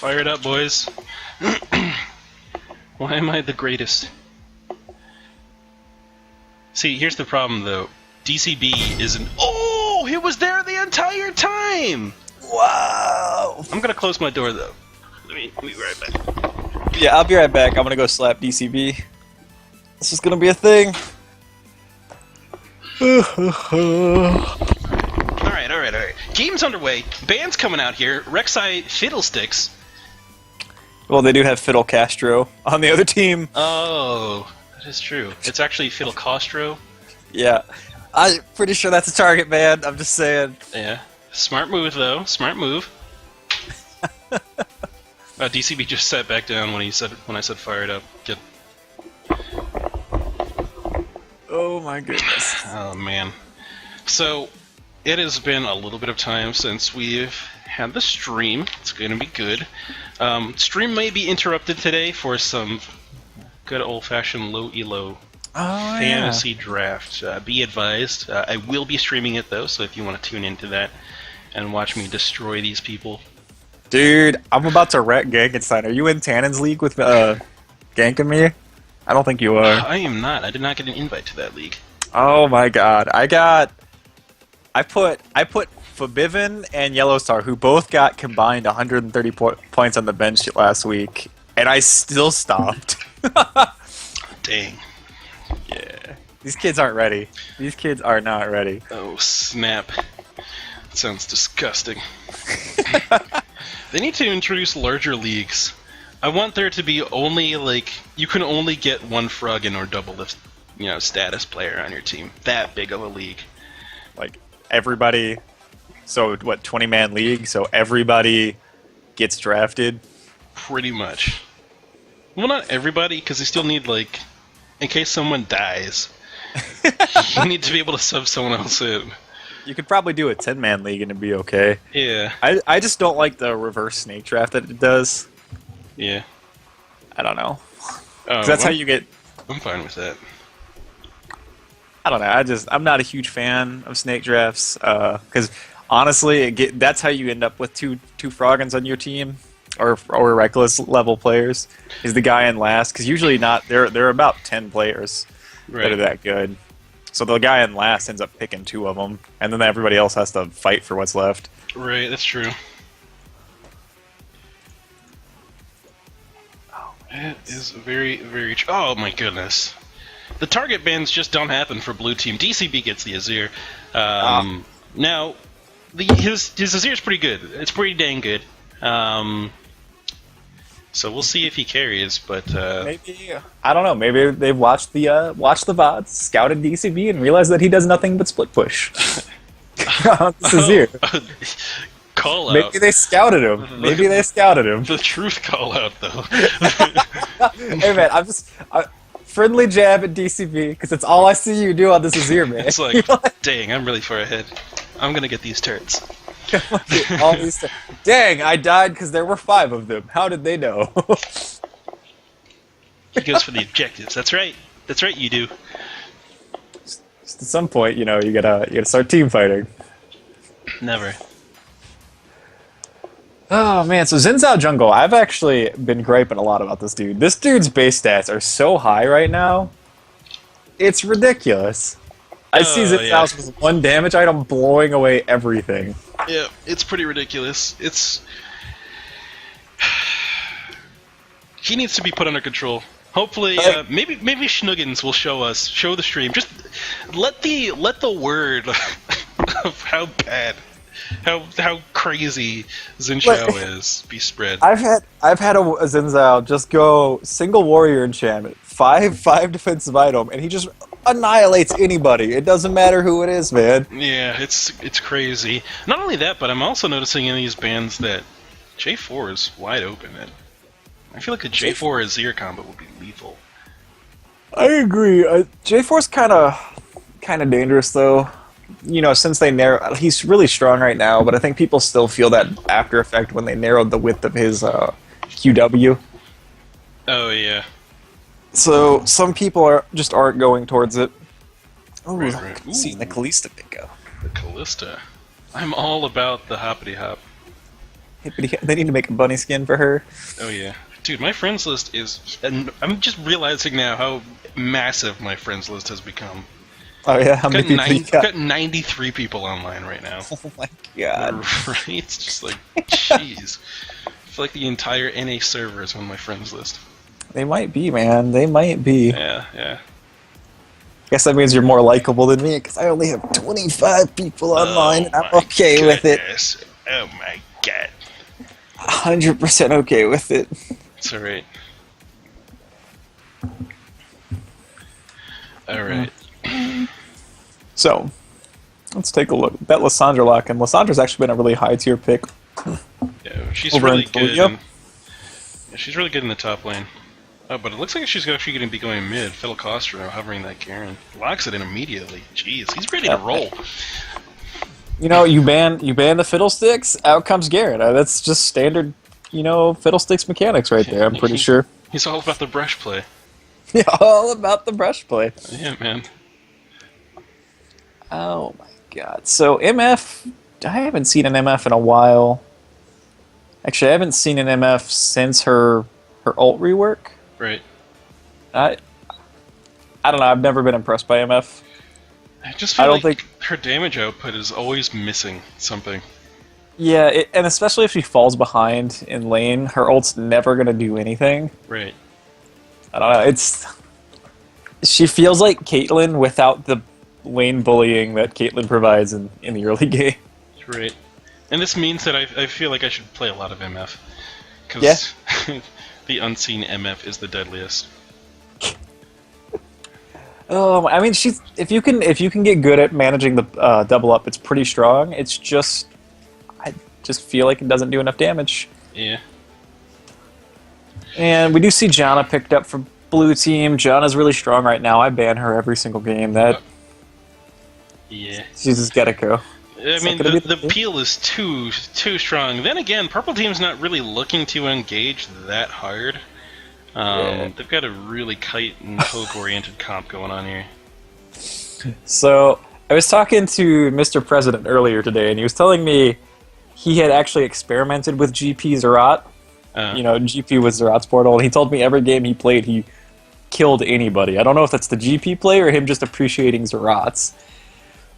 Fire it up, boys. Why am I the greatest? See, here's the problem, though. DCB isn't... Oh! He was there the entire time! Wow! I'm gonna close my door, though. Let me be right back. Yeah, I'll be right back. I'm gonna go slap DCB. This is gonna be a thing. Alright. Game's underway. Band's coming out here. Rek'Sai Fiddlesticks. Well, they do have Fiddle Castro on the other team. Oh, that is true. It's actually Fiddle Castro. Yeah. I'm pretty sure that's a target, man. I'm just saying. Yeah. Smart move, though. Smart move. DCB just sat back down when I said fire it up. Get... Oh my goodness. Oh man. So it has been a little bit of time since we've had the stream. It's going to be good. Stream may be interrupted today for some good old-fashioned LowElo fantasy draft. Be advised. I will be streaming it though, so if you want to tune into that and watch me destroy these people. Dude, I'm about to wreck Gankenstein. Are you in Tannen's league with ganking me? I don't think you are. I am not. I did not get an invite to that league. Oh my god. I put Fabivin and Yellowstar, who both got combined 130 points on the bench last week, and I still stopped. Dang. Yeah. These kids aren't ready. These kids are not ready. Oh, snap. That sounds disgusting. They need to introduce larger leagues. I want there to be only, like, you can only get one Froggen or double lift, status player on your team. That big of a league. Like, everybody... So, what, 20-man league? So everybody gets drafted? Pretty much. Well, not everybody, because you still need, like, in case someone dies, you need to be able to sub someone else in. You could probably do a 10-man league and it'd be okay. Yeah. I just don't like the reverse snake draft that it does. Yeah. I don't know. Oh, That's how you get... I'm fine with that. I don't know. I'm not a huge fan of snake drafts. Because honestly, that's how you end up with two Froggins on your team, or reckless level players. Is the guy in last? Because usually not. There are about 10 players that are that good. So the guy in last ends up picking 2 of them, and then everybody else has to fight for what's left. Right. That's true. It is very, very... Oh, my goodness. The target bans just don't happen for blue team. DCB gets the Azir. Now, his Azir is pretty good. It's pretty dang good. So we'll see if he carries, but... Maybe... I don't know. Maybe they've watched the VODs, scouted DCB, and realized that he does nothing but split push. This Azir. Call out. Maybe they scouted him. The truth call out, though. Hey man, friendly jab at DCB because it's all I see you do on this Azir, man. It's like, dang, I'm really far ahead. I'm gonna get these turrets. All these dang, I died because there were 5 of them. How did they know? He goes for the objectives. That's right. That's right. You do. Just at some point, you gotta start team fighting. Never. Oh man, so Xin Zhao Jungle, I've actually been griping a lot about this dude. This dude's base stats are so high right now. It's ridiculous. I see Xin Zhao's with 1 damage item blowing away everything. Yeah, it's pretty ridiculous. He needs to be put under control. Hopefully, maybe Schnuggins will show the stream. Just let the word of how bad, how crazy Xin Zhao is be spread. I've had a Xin Zhao just go single warrior enchantment, 5 defensive item, and he just annihilates anybody. It doesn't matter who it is, man. Yeah, it's crazy. Not only that, but I'm also noticing in these bands that J4 is wide open, and I feel like a J4 Azir combo would be lethal. I agree. J4's kind of dangerous though. Since they he's really strong right now, but I think people still feel that after effect when they narrowed the width of his QW. Oh yeah. So some people aren't going towards it. Oh, right. See the Kalista pick up. The Kalista. I'm all about the hoppity hop. They need to make a bunny skin for her. Oh yeah, dude, my friends list is, and I'm just realizing now how massive my friends list has become. Oh yeah, how many people you I've got? got 93 people online right now. Oh my god. Right? It's just like, jeez. I feel like the entire NA server is on my friends list. They might be, man. They might be. Yeah, yeah. Guess that means you're more likable than me, because I only have 25 people online, and I'm okay with it. Oh my god. 100% okay with it. It's alright. Alright. So, let's take a look. Bet Lissandra lock, and Lissandra's actually been a really high tier pick. Yeah, she's Over really in good. Toledo? Yeah, she's really good in the top lane. Oh, but it looks like she's actually going to be going mid. Phil Costro hovering that Garen. Locks it in immediately. Jeez, he's ready to roll. You know, you ban the Fiddlesticks, out comes Garen. That's just standard, Fiddlesticks mechanics right there, I'm pretty sure. He's all about the brush play. Yeah, all about the brush play. Yeah, man. Oh my god. So MF, I haven't seen an MF in a while. Actually, I haven't seen an MF since her ult rework. Right. I don't know. I've never been impressed by MF. I just feel I don't like think her damage output is always missing something. Yeah, and especially if she falls behind in lane, her ult's never gonna do anything. Right. I don't know. She feels like Caitlyn without the lane bullying that Caitlyn provides in the early game. Right. And this means that I feel like I should play a lot of MF. Because the unseen MF is the deadliest. I mean, if you can get good at managing the double up, it's pretty strong. It's just I just feel like it doesn't do enough damage. Yeah. And we do see Janna picked up for blue team. Janna's really strong right now. I ban her every single game. Yeah. She's just gotta go. I mean, the peel is too strong. Then again, purple team's not really looking to engage that hard. They've got a really kite and poke-oriented comp going on here. So, I was talking to Mr. President earlier today, and he was telling me he had actually experimented with GP Zerat. GP with Zerat's portal, and he told me every game he played, he killed anybody. I don't know if that's the GP play or him just appreciating Zerat's.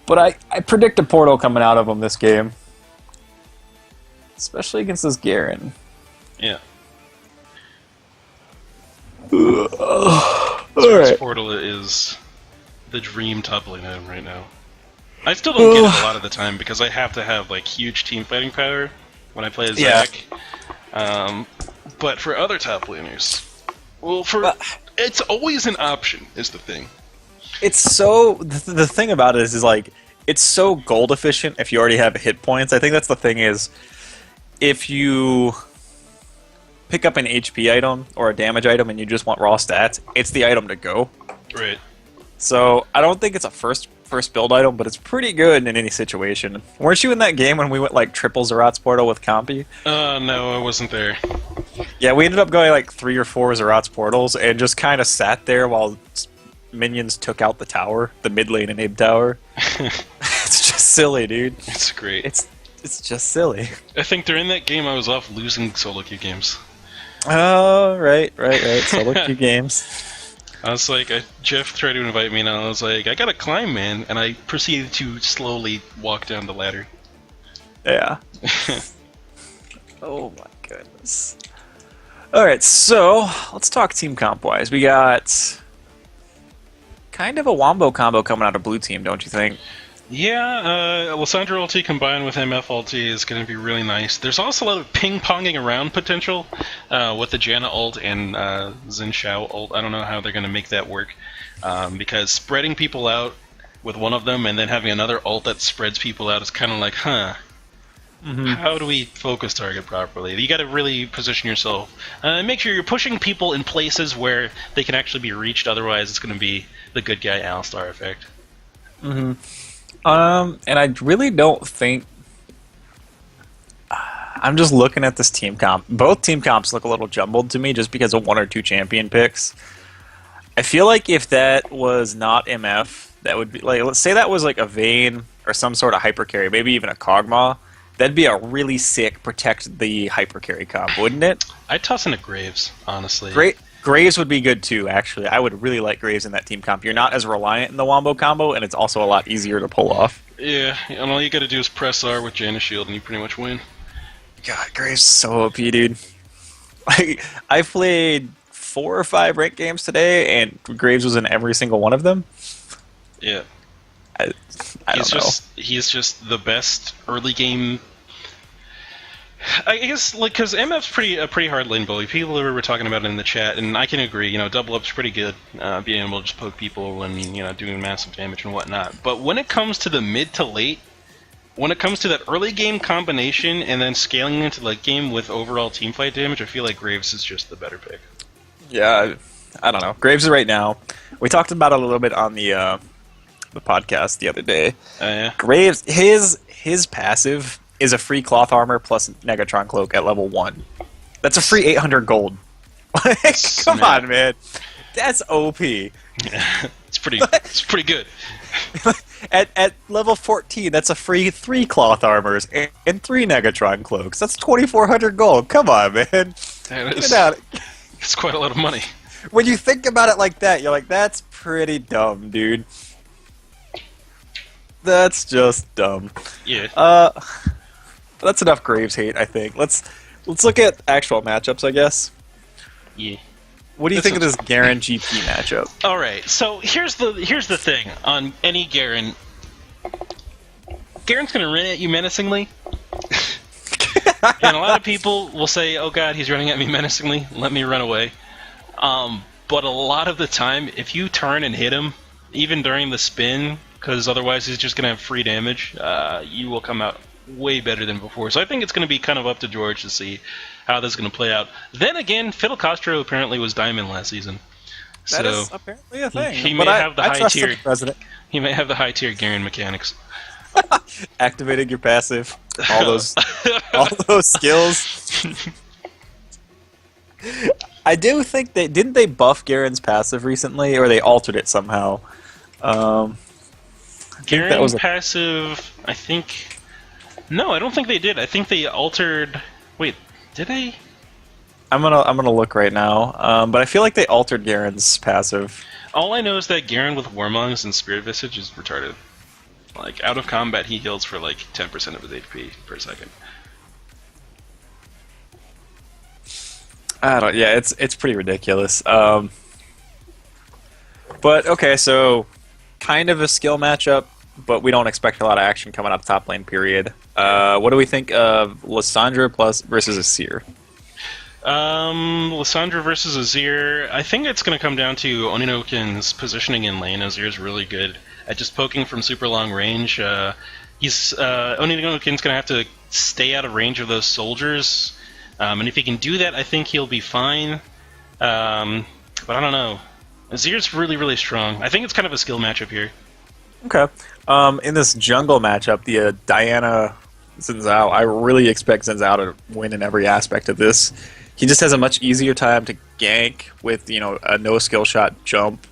But I predict a portal coming out of him this game. Especially against this Garen. Yeah. Alright. Portal is the dream top lane item right now. I still don't get it a lot of the time because I have to have like huge team fighting power when I play as Zac. But for other top laners, it's always an option is the thing. It's so the thing about it is like it's so gold efficient if you already have hit points. I think that's the thing is if you pick up an HP item or a damage item and you just want raw stats, it's the item to go. Right. So I don't think it's a first build item, but it's pretty good in any situation. Weren't you in that game when we went like triple Zerat's portal with Compy? No, I wasn't there. Yeah, we ended up going like 3 or 4 Zerat's portals and just kind of sat there while minions took out the tower, the mid lane and Abe tower. It's just silly, dude. It's great. It's just silly. I think during that game I was off losing solo queue games. Oh, right. Solo queue games. I was like, Jeff tried to invite me, and I was like, I gotta climb, man. And I proceeded to slowly walk down the ladder. Yeah. Oh my goodness. Alright, so let's talk team comp wise. We got kind of a wombo combo coming out of blue team, don't you think? Yeah, Lissandra ulti combined with MF ulti is going to be really nice. There's also a lot of ping-ponging around potential with the Janna ult and Xin Shao ult. I don't know how they're going to make that work because spreading people out with one of them and then having another ult that spreads people out is kind of like, how do we focus target properly? You got to really position yourself. Make sure you're pushing people in places where they can actually be reached. Otherwise, it's going to be the good guy Alistar effect. And I really don't think... I'm just looking at this team comp. Both team comps look a little jumbled to me just because of 1 or 2 champion picks. I feel like if that was not MF, that would be... like, let's say that was like a Vayne or some sort of hyper carry, maybe even a Kog'Maw, That'd be a really sick protect the hyper carry comp, wouldn't it? I'd toss into Graves, honestly. Great. Graves would be good too, actually. I would really like Graves in that team comp. You're not as reliant in the Wombo combo, and it's also a lot easier to pull off. Yeah, and all you gotta do is press R with Janus Shield, and you pretty much win. God, Graves is so OP, dude. I played 4 or 5 ranked games today, and Graves was in every single one of them. Yeah. I don't know. He's just the best early game. I guess, like, because MF's a pretty hard lane bully. People were talking about it in the chat, and I can agree. You know, double up's pretty good, being able to just poke people and, you know, doing massive damage and whatnot. But when it comes to the mid to late, when it comes to that early game combination and then scaling into late game with overall teamfight damage, I feel like Graves is just the better pick. Yeah, I don't know. Graves right now. We talked about it a little bit on the podcast the other day. Yeah. Graves, his passive is a free cloth armor plus Negatron cloak at level 1. That's a free 800 gold. Come on, man. That's OP. Yeah, it's pretty good. At level 14, that's a free 3 cloth armors and 3 Negatron cloaks. That's 2,400 gold. Come on, man. It's quite a lot of money. When you think about it like that, you're like, that's pretty dumb, dude. That's just dumb. Yeah. That's enough Graves hate, I think. Let's look at actual matchups, I guess. Yeah. What do you think of this Garen GP matchup? All right. So here's the thing on any Garen. Garen's gonna run at you menacingly, and a lot of people will say, "Oh God, he's running at me menacingly. Let me run away." But a lot of the time, if you turn and hit him, even during the spin, because otherwise he's just gonna have free damage, you will come out way better than before. So I think it's going to be kind of up to George to see how this is going to play out. Then again, Fidel Castro apparently was Diamond last season. That is apparently a thing. He may have the high tier president. He may have the high tier Garen mechanics. Activating your passive, all those skills. I do think didn't they buff Garen's passive recently, or they altered it somehow. Garen's passive, I think. No, I don't think they did. I think they altered. Wait, did they? I'm gonna look right now, but I feel like they altered Garen's passive. All I know is that Garen with Warmongs and Spirit Visage is retarded. Like, out of combat, he heals for like 10% of his HP per second. Yeah, it's pretty ridiculous. But okay, so kind of a skill matchup, but we don't expect a lot of action coming up top lane. Period. What do we think of Lissandra versus Azir? Lissandra versus Azir. I think it's going to come down to Oninokin's positioning in lane. Azir's really good at just poking from super long range. Oninokin's going to have to stay out of range of those soldiers, and if he can do that, I think he'll be fine. But I don't know. Azir's really, really strong. I think it's kind of a skill matchup here. Okay. In this jungle matchup, the Diana Xin Zhao, I really expect Xin Zhao to win in every aspect of this. He just has a much easier time to gank with, a no skill shot jump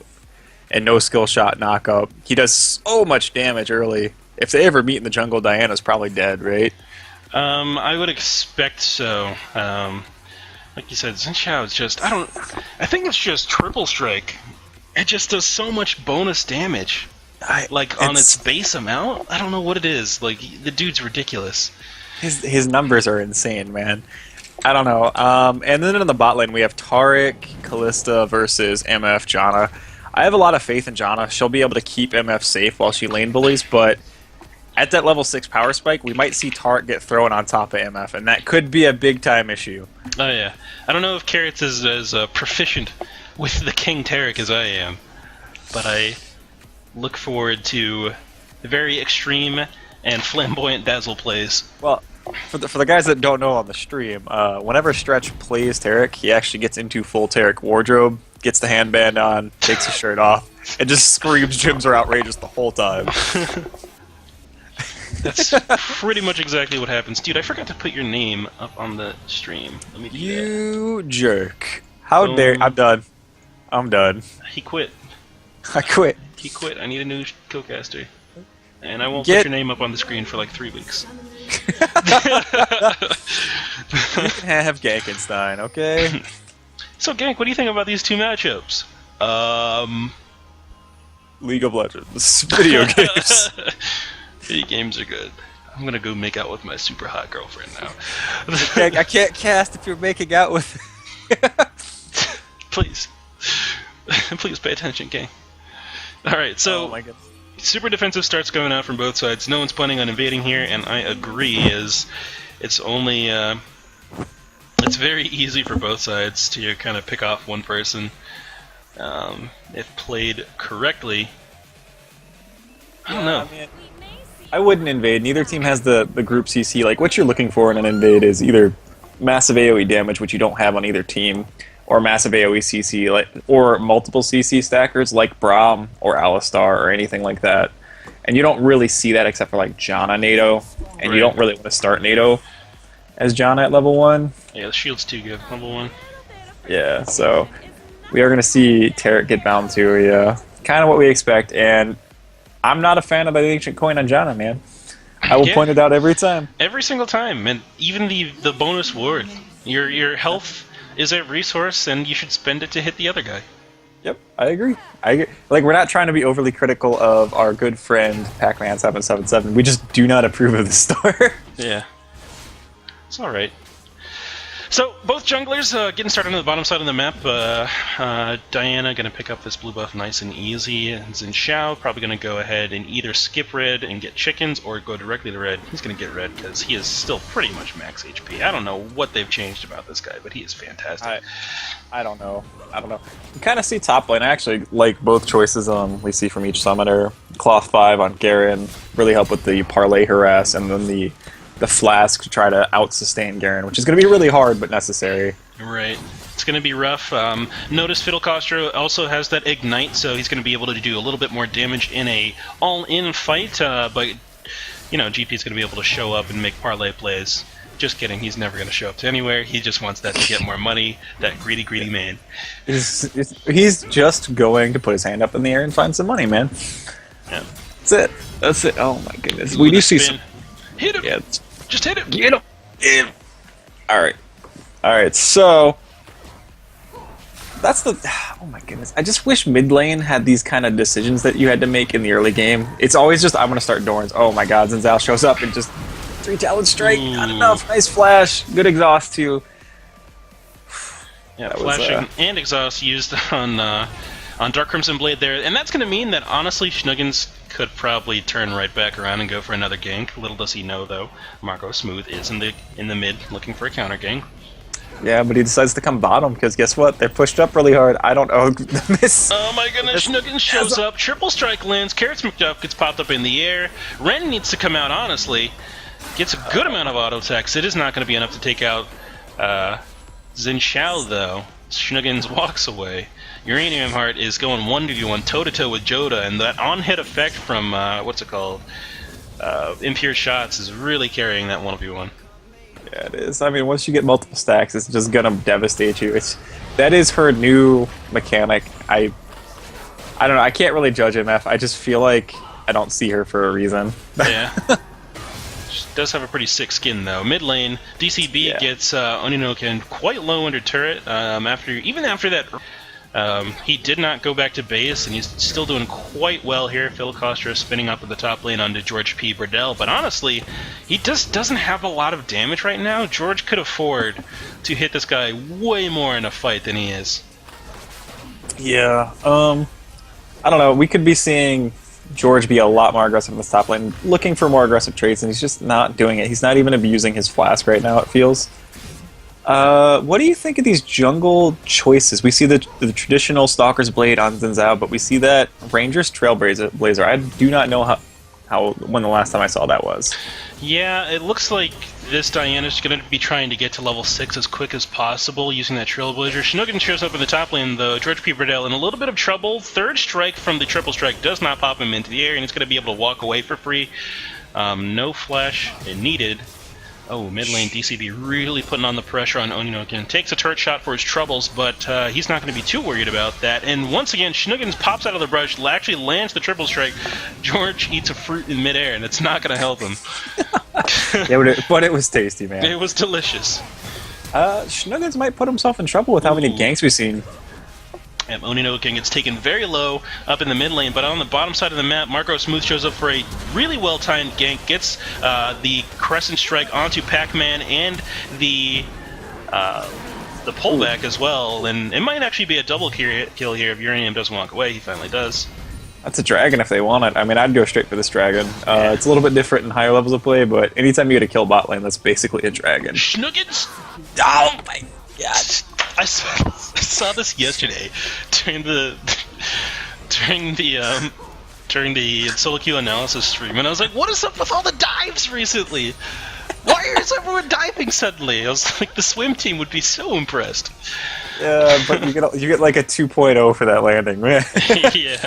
and no skill shot knockup. He does so much damage early. If they ever meet in the jungle, Diana's probably dead, right? I would expect so. Like you said, Xin Zhao is just, I think it's just triple strike. It just does so much bonus damage. On its base amount? I don't know what it is. Like, the dude's ridiculous. His numbers are insane, man. I don't know. And then in the bot lane, we have Taric, Kalista versus MF Janna. I have a lot of faith in Janna. She'll be able to keep MF safe while she lane bullies, but at that level 6 power spike, we might see Taric get thrown on top of MF, and that could be a big-time issue. Oh, yeah. I don't know if Carrots is as proficient with the King Taric as I am, but I look forward to the very extreme and flamboyant Dazzle plays. Well, for the guys that don't know on the stream, whenever Stretch plays Taric, he actually gets into full Taric wardrobe, gets the handband on, takes his shirt off, and just screams gyms are outrageous the whole time. That's pretty much exactly what happens. Dude, I forgot to put your name up on the stream. Let me do you jerk. How dare... I'm done. that. He quit. I quit. He quit. I need a new co-caster. And I won't put your name up on the screen for like 3 weeks. You can have Gankenstein, okay? So, Gank, what do you think about these two matchups? League of Legends. Video games. Video games are good. I'm gonna go make out with my super hot girlfriend now. I can't cast if you're making out with... Please. Please pay attention, Gank. Alright, so... Oh my goodness. Super defensive starts going out from both sides. No one's planning on invading here, and I agree. It's only it's very easy for both sides to kind of pick off one person if played correctly. I don't know. I wouldn't invade. Neither team has the group CC. Like, what you're looking for in an invade is either massive AoE damage, which you don't have on either team, or massive AoE CC, or multiple CC stackers like Braum or Alistar or anything like that. And you don't really see that except for like Janna NATO, and you don't really want to start NATO as Janna at level 1. Yeah, the shield's too good, level 1. Yeah, so we are going to see Tarek get bound too, yeah. Kind of what we expect, and I'm not a fan of the ancient coin on Janna, man. I will point it out every time. Every single time, and even the bonus ward. Your health is a resource, and you should spend it to hit the other guy. Yep, I agree. Like, we're not trying to be overly critical of our good friend Pac-Man777. We just do not approve of the store. Yeah. It's alright. So, both junglers getting started on the bottom side of the map. Diana going to pick up this blue buff nice and easy. And Xin Xiao probably going to go ahead and either skip red and get chickens or go directly to red. He's going to get red because he is still pretty much max HP. I don't know what they've changed about this guy, but he is fantastic. I don't know. You kind of see top lane. I actually like both choices we see from each summoner. Cloth 5 on Garen really help with the parlay harass, and then the flask to try to out-sustain Garen, which is going to be really hard but necessary. Right. It's going to be rough. Notice Fiddle Costro also has that Ignite, so he's going to be able to do a little bit more damage in a all-in fight, but, you know, GP's going to be able to show up and make parlay plays. Just kidding, he's never going to show up to anywhere. He just wants that to get more money, that greedy, greedy man. He's just going to put his hand up in the air and find some money, man. Yeah. That's it. Oh my goodness. We do see some... Hit him! Yeah. Just hit him! Get him! Alright, so... That's the... Oh my goodness. I just wish mid lane had these kind of decisions that you had to make in the early game. It's always just, I'm going to start Dorns. Oh my god, Xin Zhao shows up and just... 3 talent strike, not enough. Nice flash. Good exhaust too. Yeah, flashing and exhaust used on Dark Crimson Blade there, and that's going to mean that honestly Schnuggins could probably turn right back around and go for another gank. Little does he know though, Marco Smooth is in the mid looking for a counter gank. Yeah, but he decides to come bottom because guess what? They're pushed up really hard. I don't know. Miss. Oh my goodness, Schnuggins shows up, triple strike lands, Carrots McDuff gets popped up in the air. Ren needs to come out honestly. Gets a good amount of auto attacks. It is not going to be enough to take out Xin Xiao, though. Schnuggins walks away. Uranium Heart is going 1v1 toe-to-toe with Joda, and that on-hit effect from, what's it called? Impure Shots is really carrying that 1v1. Yeah, it is. I mean, once you get multiple stacks, it's just going to devastate you. That is her new mechanic. I don't know. I can't really judge MF. I just feel like I don't see her for a reason. Yeah. Does have a pretty sick skin though. Mid lane, DCB gets Oninoken quite low under turret. Even after that, he did not go back to base, and he's still doing quite well here. Phil Costro spinning up at the top lane onto George P. Burdell, but honestly, he just doesn't have a lot of damage right now. George could afford to hit this guy way more in a fight than he is. Yeah. I don't know. We could be seeing George be a lot more aggressive in the top lane, looking for more aggressive traits, and he's just not doing it. He's not even abusing his flask right now, it feels. What do you think of these jungle choices? We see the traditional Stalker's Blade on Xin Zhao, but we see that Ranger's Trailblazer. I do not know when the last time I saw that was. Yeah, it looks like this Diana's going to be trying to get to level 6 as quick as possible using that Trailblazer. Schnuggin shows up in the top lane, though. George P. Burdell in a little bit of trouble. Third strike from the triple strike does not pop him into the air, and he's going to be able to walk away for free. No flash needed. Oh, mid lane DCB really putting on the pressure on Oninokin. Takes a turret shot for his troubles, but he's not going to be too worried about that. And once again, Schnuggins pops out of the brush, actually lands the triple strike. George eats a fruit in midair, and it's not going to help him. Yeah, but it was tasty, man. It was delicious. Schnuggins might put himself in trouble with how many ganks we've seen. Oninokin gets taken very low up in the mid lane, but on the bottom side of the map, Marco Smooth shows up for a really well-timed gank, gets the Crescent Strike onto Pac-Man and the pullback as well, and it might actually be a double kill here if Uranium doesn't walk away. He finally does. That's a dragon if they want it. I mean, I'd go straight for this dragon. It's a little bit different in higher levels of play, but anytime you get a kill bot lane, that's basically a dragon. Schnuggins! Oh my god! I saw this yesterday during the solo queue analysis stream, and I was like, "What is up with all the dives recently? Why is everyone diving suddenly?" I was like, "The swim team would be so impressed." Yeah, but you get like a 2.0 for that landing, man. Yeah.